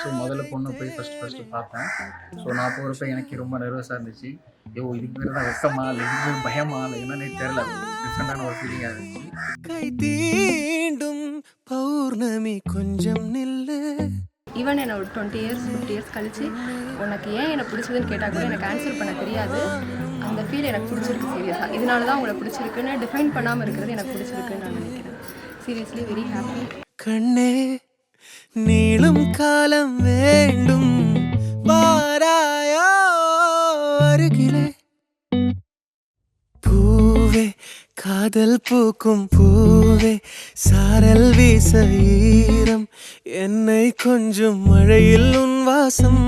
So முதல்ல பொண்ணு போய் ஃபஸ்ட்டு பார்த்தேன். ஸோ நான் போகிறப்ப எனக்கு ரொம்ப நர்வஸாக இருந்துச்சு. இதுக்கு பேர் தான் வெக்கமா இல்லை இதுக்கு பேர் பயமா இல்லை என்னன்னே தெரில. டிஃப்ரெண்டான ஒரு ஃபீலிங்காக இருந்துச்சு. கை தீண்டும் பௌர்ணமி கொஞ்சம் நில்லு. ஈவன் என்ன ஒரு 20 இயர்ஸ் 50 இயர்ஸ் கழிச்சு உனக்கு ஏன் என்னை பிடிச்சதுன்னு கேட்டால் கூட எனக்கு ஆன்சர் பண்ண தெரியாது. அந்த ஃபீல் எனக்கு பிடிச்சிருக்கு சீரியஸாக. இதனால தான் உங்களை பிடிச்சிருக்குன்னு டிஃபைன் பண்ணாமல் இருக்கிறது எனக்கு பிடிச்சிருக்குன்னு நான் நினைக்கிறேன். Seriously very happy. கண்ணே நீளும் காலம் வேண்டும் வாராயோ அருகிலே. பூவே காதல் பூக்கும் பூவே சாரல் வீச ஈரம் என்னை கொஞ்சம் மழையில் உன் வாசம்